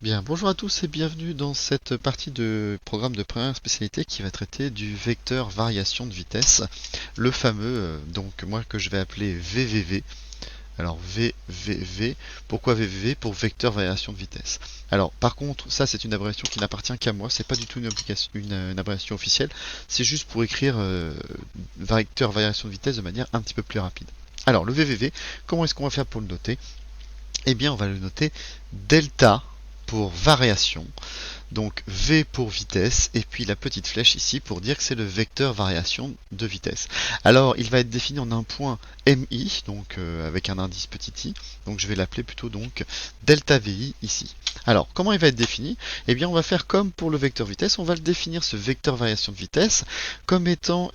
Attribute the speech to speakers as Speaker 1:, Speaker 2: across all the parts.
Speaker 1: Bien, bonjour à tous et bienvenue dans cette partie de programme de première spécialité qui va traiter du vecteur variation de vitesse, le fameux, donc moi que je vais appeler VVV. Alors VVV, pourquoi VVV? Pour vecteur variation de vitesse. Alors par contre, ça c'est une abréviation qui n'appartient qu'à moi, c'est pas du tout une abréviation officielle, c'est juste pour écrire vecteur variation de vitesse de manière un petit peu plus rapide. Alors le VVV, comment est-ce qu'on va faire pour le noter? Eh bien on va le noter delta pour variation, donc V pour vitesse, et puis la petite flèche ici pour dire que c'est le vecteur variation de vitesse. Alors il va être défini en un point MI, donc avec un indice petit i, donc je vais l'appeler plutôt donc delta VI ici. Alors comment il va être défini? Eh bien on va faire comme pour le vecteur vitesse, on va le définir ce vecteur variation de vitesse comme étant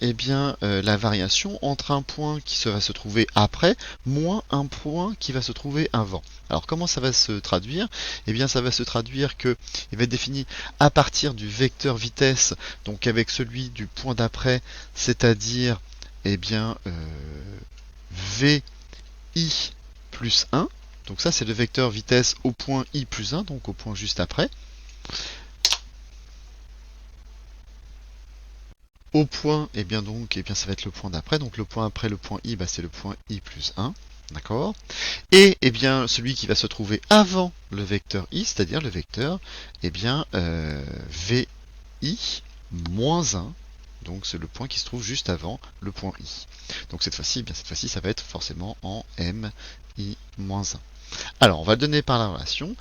Speaker 1: la variation entre un point qui va se trouver après moins un point qui va se trouver avant. Alors comment ça va se traduire? Eh bien ça va se traduire que il va être défini à partir du vecteur vitesse, donc avec celui du point d'après, c'est-à-dire eh bien VI plus 1. Donc ça c'est le vecteur vitesse au point I plus 1, donc au point juste après. Au point, ça va être le point d'après, donc le point après le point I, c'est le point I plus 1. D'accord. Et celui qui va se trouver avant le vecteur I, c'est-à-dire le vecteur VI moins 1. Donc c'est le point qui se trouve juste avant le point I. Donc cette fois-ci, ça va être forcément en MI-1. Alors on va le donner par la relation.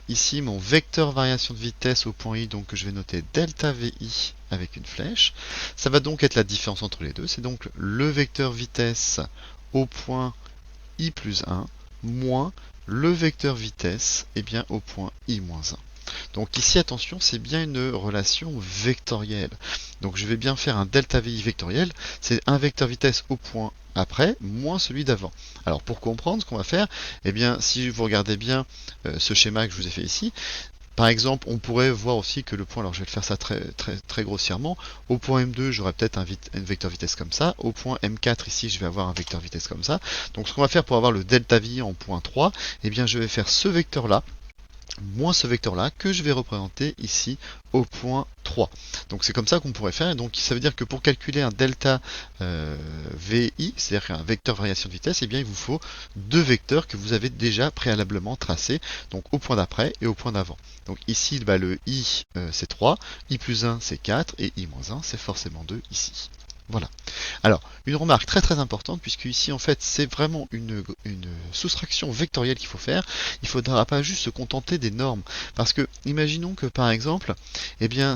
Speaker 1: Ici mon vecteur variation de vitesse au point I, donc que je vais noter delta VI avec une flèche. Ça va donc être la différence entre les deux. C'est donc le vecteur vitesse au point I plus 1 moins le vecteur vitesse au point I moins 1. Donc ici, attention, c'est bien une relation vectorielle. Donc je vais bien faire un delta VI vectoriel, c'est un vecteur vitesse au point après, moins celui d'avant. Alors pour comprendre ce qu'on va faire, si vous regardez bien ce schéma que je vous ai fait ici, par exemple, on pourrait voir aussi que le point, alors je vais le faire ça très grossièrement, au point M2, j'aurai peut-être un vecteur vitesse comme ça, au point M4 ici, je vais avoir un vecteur vitesse comme ça. Donc ce qu'on va faire pour avoir le delta VI en point 3, je vais faire ce vecteur-là, moins ce vecteur-là, que je vais représenter ici au point 3. Donc c'est comme ça qu'on pourrait faire, et donc ça veut dire que pour calculer un delta VI, c'est-à-dire un vecteur variation de vitesse, il vous faut deux vecteurs que vous avez déjà préalablement tracés, donc au point d'après et au point d'avant. Donc ici, le I c'est 3, I plus 1 c'est 4, et I moins 1 c'est forcément 2 ici. Voilà. Alors, une remarque très importante, puisque ici en fait c'est vraiment une soustraction vectorielle qu'il faut faire. Il ne faudra pas juste se contenter des normes. Parce que, imaginons que par exemple,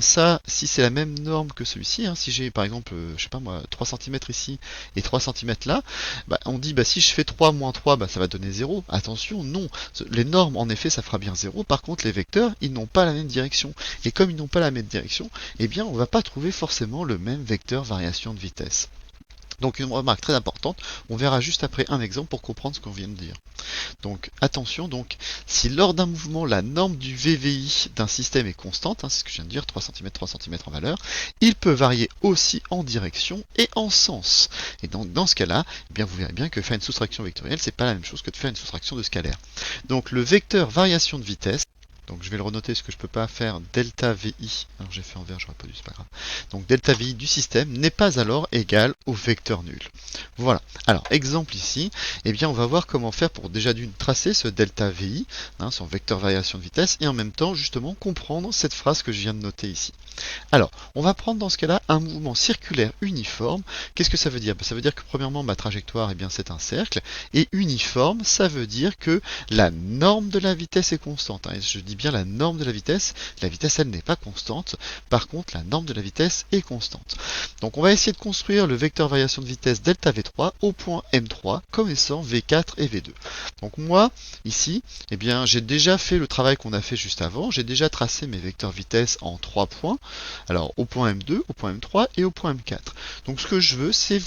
Speaker 1: ça, si c'est la même norme que celui-ci, si j'ai par exemple, je sais pas moi, 3 cm ici et 3 cm là, on dit si je fais 3 moins 3, ça va donner 0. Attention, non. Les normes, en effet, ça fera bien 0. Par contre, les vecteurs, ils n'ont pas la même direction. Et comme ils n'ont pas la même direction, on ne va pas trouver forcément le même vecteur variation de vitesse. Donc une remarque très importante, on verra juste après un exemple pour comprendre ce qu'on vient de dire. Donc attention, si lors d'un mouvement la norme du VVI d'un système est constante, c'est ce que je viens de dire, 3 cm en valeur, il peut varier aussi en direction et en sens. Et donc dans ce cas-là, vous verrez bien que faire une soustraction vectorielle, c'est pas la même chose que de faire une soustraction de scalaire. Donc le vecteur variation de vitesse, donc je vais le renoter parce que je ne peux pas faire delta VI. Alors j'ai fait en vert, j'aurais pas dû, c'est pas grave. Donc delta VI du système n'est pas alors égal au vecteur nul. Voilà. Alors exemple ici, on va voir comment faire pour déjà d'une tracer ce delta VI, son vecteur variation de vitesse, et en même temps justement comprendre cette phrase que je viens de noter ici. Alors, on va prendre dans ce cas-là un mouvement circulaire uniforme. Qu'est-ce que ça veut dire? Ça veut dire que premièrement, ma trajectoire, c'est un cercle. Et uniforme, ça veut dire que la norme de la vitesse est constante. Je dis bien la norme de la vitesse. La vitesse, elle n'est pas constante. Par contre, la norme de la vitesse est constante. Donc, on va essayer de construire le vecteur variation de vitesse delta V3 au point M3, connaissant V4 et V2. Donc, moi, ici, j'ai déjà fait le travail qu'on a fait juste avant. J'ai déjà tracé mes vecteurs vitesse en 3 points. Alors au point M2, au point M3 et au point M4. Donc ce que je veux, c'est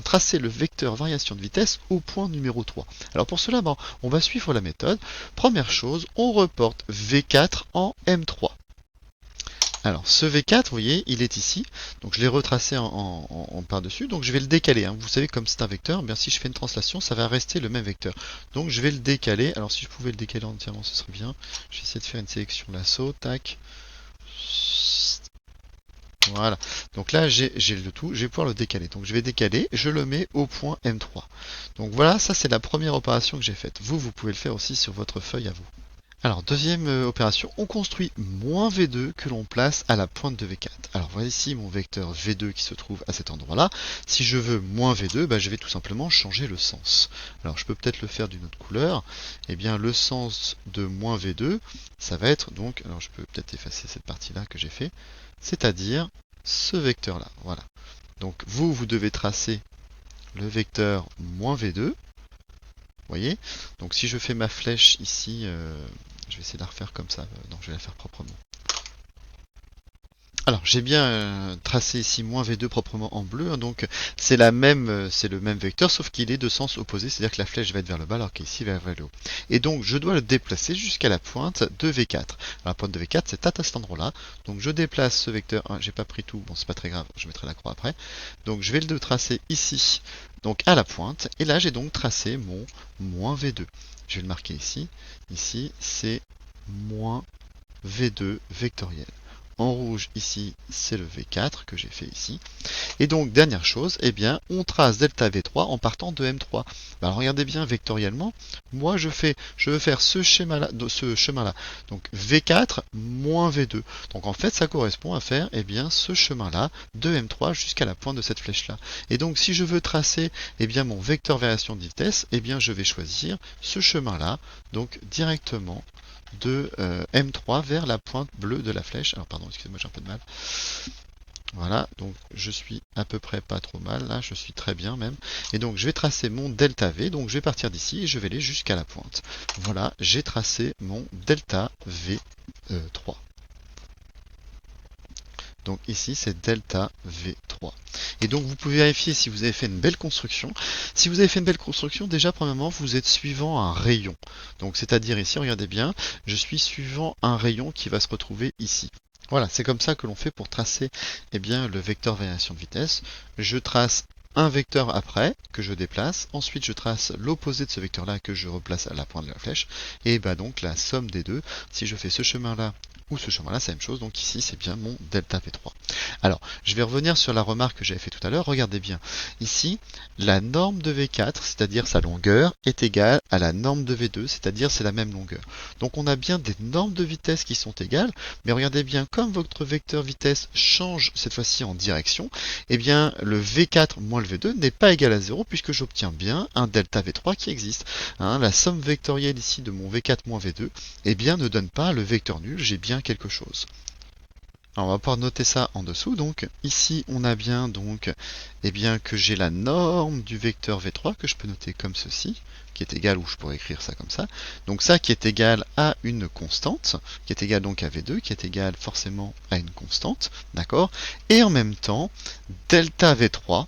Speaker 1: tracer le vecteur variation de vitesse au point numéro 3. Alors pour cela, on va suivre la méthode. Première chose, on reporte V4 en M3. Alors, ce V4, vous voyez, il est ici. Donc, je l'ai retracé en par-dessus. Donc, je vais le décaler. Hein. Vous savez, comme c'est un vecteur, bien si je fais une translation, ça va rester le même vecteur. Donc, je vais le décaler. Alors, si je pouvais le décaler entièrement, ce serait bien. Je vais essayer de faire une sélection lasso. Tac. Voilà. Donc là, j'ai le tout. Je vais pouvoir le décaler. Donc, je vais décaler. Je le mets au point M3. Donc, voilà, ça, c'est la première opération que j'ai faite. Vous pouvez le faire aussi sur votre feuille à vous. Alors, deuxième opération, on construit moins V2 que l'on place à la pointe de V4. Alors, voilà ici mon vecteur V2 qui se trouve à cet endroit-là. Si je veux moins V2, bah, je vais tout simplement changer le sens. Alors, je peux peut-être le faire d'une autre couleur. Eh bien, le sens de moins V2, ça va être donc, alors je peux peut-être effacer cette partie-là que j'ai fait, c'est-à-dire ce vecteur-là. Voilà. Donc, vous devez tracer le vecteur moins V2. Vous voyez? Donc si je fais ma flèche ici, je vais essayer de la refaire comme ça. Non, je vais la faire proprement. Alors j'ai bien tracé ici moins V2 proprement en bleu, hein, donc c'est le même vecteur, sauf qu'il est de sens opposé, c'est-à-dire que la flèche va être vers le bas alors qu'ici elle va vers le haut. Et donc je dois le déplacer jusqu'à la pointe de V4. Alors, la pointe de V4 c'est à cet endroit-là, donc je déplace ce vecteur, j'ai pas pris tout, bon c'est pas très grave, je mettrai la croix après. Donc je vais le tracer ici, donc à la pointe, et là j'ai donc tracé mon moins V2. Je vais le marquer ici, ici c'est moins V2 vectoriel. En rouge, ici, c'est le V4 que j'ai fait ici. Et donc, dernière chose, eh bien, on trace delta V3 en partant de M3. Alors, regardez bien vectoriellement. Moi, je veux faire ce schéma-là, Donc, V4 moins V2. Donc, en fait, ça correspond à faire, eh bien, ce chemin-là de M3 jusqu'à la pointe de cette flèche-là. Et donc, si je veux tracer, eh bien, mon vecteur variation de vitesse, eh bien, je vais choisir ce chemin-là, donc, directement de M3 vers la pointe bleue de la flèche. Alors pardon, excusez-moi, j'ai un peu de mal. Voilà, donc je suis à peu près pas trop mal, là je suis très bien même. Et donc je vais tracer mon delta V, donc je vais partir d'ici et je vais aller jusqu'à la pointe. Voilà, j'ai tracé mon delta V3. Donc ici c'est delta V3. Et donc vous pouvez vérifier si vous avez fait une belle construction. Si vous avez fait une belle construction, déjà premièrement vous êtes suivant un rayon. Donc c'est-à-dire ici, regardez bien, je suis suivant un rayon qui va se retrouver ici. Voilà, c'est comme ça que l'on fait pour tracer eh bien, le vecteur variation de vitesse. Je trace un vecteur après que je déplace, ensuite je trace l'opposé de ce vecteur là que je replace à la pointe de la flèche, et bah donc la somme des deux, si je fais ce chemin là ou ce chemin là, c'est la même chose, donc ici c'est bien mon delta V3. Alors, je vais revenir sur la remarque que j'avais fait tout à l'heure, regardez bien, ici, la norme de V4, c'est-à-dire sa longueur, est égale à la norme de V2, c'est-à-dire c'est la même longueur. Donc on a bien des normes de vitesse qui sont égales, mais regardez bien, comme votre vecteur vitesse change cette fois-ci en direction, eh bien le V4 moins le V2 n'est pas égal à 0 puisque j'obtiens bien un delta V3 qui existe. Hein, la somme vectorielle ici de mon V4 moins V2 eh bien, ne donne pas le vecteur nul, j'ai bien quelque chose. Alors, on va pouvoir noter ça en dessous. Donc ici on a bien donc eh bien, que j'ai la norme du vecteur V3 que je peux noter comme ceci, qui est égal, ou je pourrais écrire ça comme ça. Donc ça qui est égal à une constante, qui est égal donc à V2, qui est égal forcément à une constante, d'accord? Et en même temps, delta V3,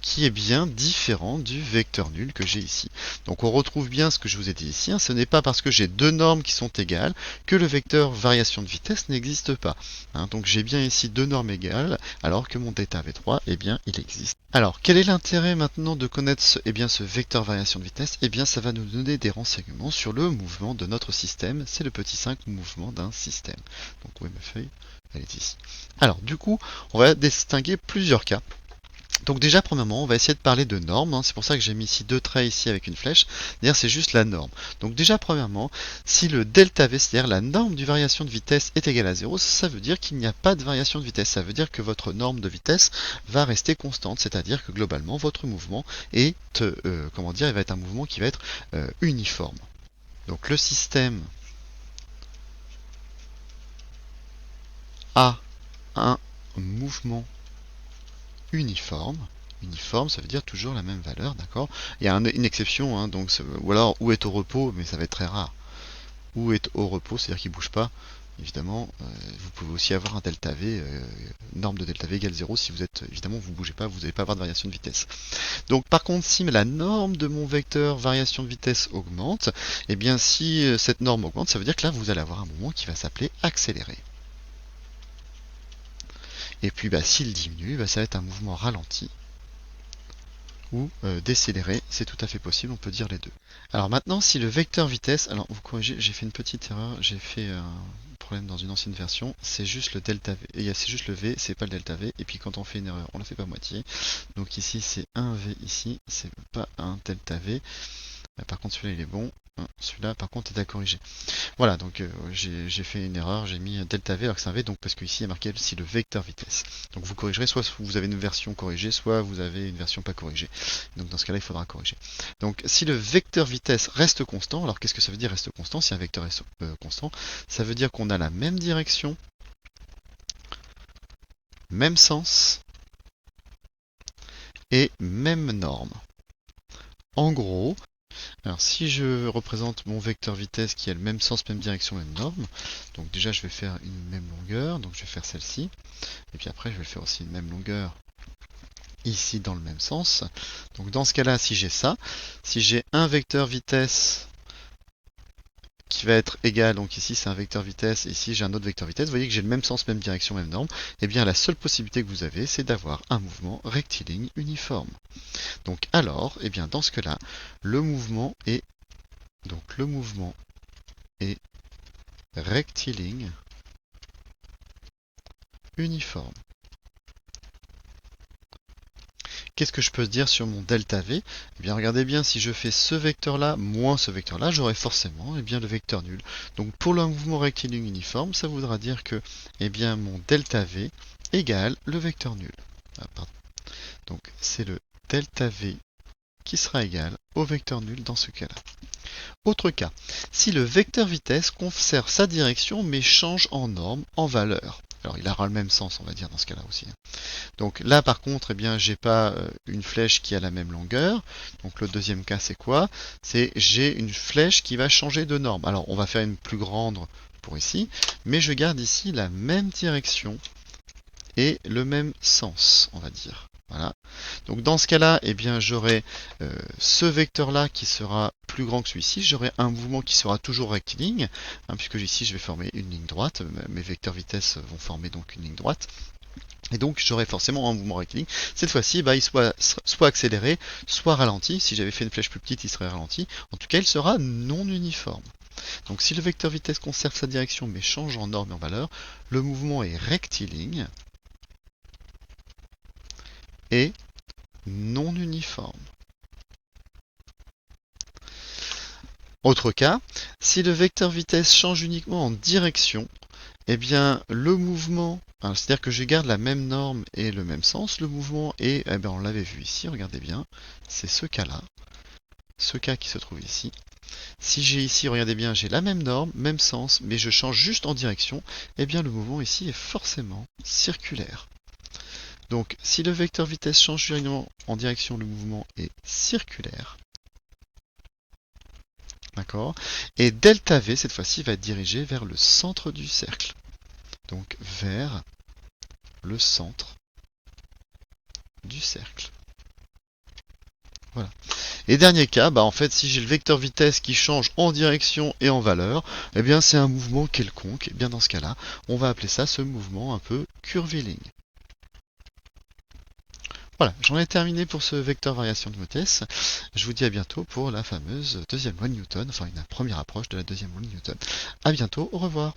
Speaker 1: qui est bien différent du vecteur nul que j'ai ici. Donc on retrouve bien ce que je vous ai dit ici, hein. Ce n'est pas parce que j'ai deux normes qui sont égales que le vecteur variation de vitesse n'existe pas. Hein. Donc j'ai bien ici deux normes égales, alors que mon delta V3, eh bien, il existe. Alors, quel est l'intérêt maintenant de connaître ce vecteur variation de vitesse? Eh bien, ça va nous donner des renseignements sur le mouvement de notre système. C'est le petit 5 mouvement d'un système. Donc, où est ma feuille? Elle est ici. Alors, du coup, on va distinguer plusieurs cas. Donc déjà, premièrement, on va essayer de parler de normes. Hein. C'est pour ça que j'ai mis ici deux traits ici avec une flèche. D'ailleurs, c'est juste la norme. Donc déjà, premièrement, si le delta V, c'est-à-dire la norme du variation de vitesse est égale à 0, ça veut dire qu'il n'y a pas de variation de vitesse. Ça veut dire que votre norme de vitesse va rester constante. C'est-à-dire que globalement, votre mouvement est, il va être un mouvement qui va être uniforme. Donc le système a un mouvement uniforme. Uniforme, ça veut dire toujours la même valeur, d'accord? Il y a une exception, hein, donc, ou alors où est au repos, mais ça va être très rare. Où est au repos, c'est-à-dire qu'il ne bouge pas. Évidemment, vous pouvez aussi avoir un delta V, norme de delta V égale 0, si vous êtes, évidemment, vous ne bougez pas, vous n'allez pas avoir de variation de vitesse. Donc par contre, si la norme de mon vecteur variation de vitesse augmente, eh bien si cette norme augmente, ça veut dire que là, vous allez avoir un mouvement qui va s'appeler accéléré. Et puis s'il diminue, ça va être un mouvement ralenti ou décéléré, c'est tout à fait possible, on peut dire les deux. Alors maintenant, si le vecteur vitesse, alors vous corrigez, j'ai fait une petite erreur, j'ai fait un problème dans une ancienne version, c'est juste le delta V, et c'est juste le V, c'est pas le delta V, et puis quand on fait une erreur, on la fait pas moitié, donc ici c'est un V ici, c'est pas un delta V, par contre celui-là il est bon, celui-là par contre est à corriger. Voilà, donc j'ai fait une erreur, j'ai mis delta V alors que c'est un V, donc parce qu'ici il y a marqué aussi le vecteur vitesse. Donc vous corrigerez, soit vous avez une version corrigée, soit vous avez une version pas corrigée. Donc dans ce cas-là, il faudra corriger. Donc si le vecteur vitesse reste constant, alors qu'est-ce que ça veut dire reste constant? Si un vecteur est constant, ça veut dire qu'on a la même direction, même sens et même norme. En gros, alors si je représente mon vecteur vitesse qui a le même sens, même direction, même norme, donc déjà je vais faire une même longueur, donc je vais faire celle-ci, et puis après je vais faire aussi une même longueur ici dans le même sens. Donc dans ce cas-là, si j'ai ça, si j'ai un vecteur vitesse qui va être égal, donc ici c'est un vecteur vitesse, et ici j'ai un autre vecteur vitesse, vous voyez que j'ai le même sens, même direction, même norme, et bien la seule possibilité que vous avez, c'est d'avoir un mouvement rectiligne uniforme. Donc alors, et bien dans ce cas-là, le mouvement est rectiligne uniforme. Qu'est-ce que je peux dire sur mon delta V? Eh bien, regardez bien, si je fais ce vecteur-là moins ce vecteur-là, j'aurai forcément le vecteur nul. Donc, pour le mouvement rectiligne uniforme, ça voudra dire que mon delta V égale le vecteur nul. Donc, c'est le delta V qui sera égal au vecteur nul dans ce cas-là. Autre cas, si le vecteur vitesse conserve sa direction mais change en norme, en valeur. Alors il aura le même sens, on va dire, dans ce cas-là aussi. Donc là, par contre, j'ai pas une flèche qui a la même longueur. Donc le deuxième cas, c'est quoi? C'est j'ai une flèche qui va changer de norme. Alors on va faire une plus grande pour ici, mais je garde ici la même direction et le même sens, on va dire. Voilà. Donc dans ce cas-là, j'aurai ce vecteur-là qui sera plus grand que celui-ci. J'aurai un mouvement qui sera toujours rectiligne, puisque ici je vais former une ligne droite. Mes vecteurs vitesse vont former donc une ligne droite. Et donc j'aurai forcément un mouvement rectiligne. Cette fois-ci, il soit accéléré, soit ralenti. Si j'avais fait une flèche plus petite, il serait ralenti. En tout cas, il sera non uniforme. Donc si le vecteur vitesse conserve sa direction mais change en norme et en valeur, le mouvement est rectiligne et non uniforme. Autre cas, si le vecteur vitesse change uniquement en direction, le mouvement, c'est-à-dire que je garde la même norme et le même sens, le mouvement est, on l'avait vu ici, regardez bien, c'est ce cas-là, ce cas qui se trouve ici. Si j'ai ici, regardez bien, j'ai la même norme, même sens, mais je change juste en direction, le mouvement ici est forcément circulaire. Donc, si le vecteur vitesse change en direction, le mouvement est circulaire. D'accord? Et delta V, cette fois-ci, va être dirigé vers le centre du cercle. Donc, vers le centre du cercle. Voilà. Et dernier cas, en fait, si j'ai le vecteur vitesse qui change en direction et en valeur, c'est un mouvement quelconque. Et bien dans ce cas-là, on va appeler ça ce mouvement un peu curviligne. Voilà, j'en ai terminé pour ce vecteur variation de vitesse. Je vous dis à bientôt pour la fameuse deuxième loi de Newton, enfin une première approche de la deuxième loi de Newton. À bientôt, au revoir.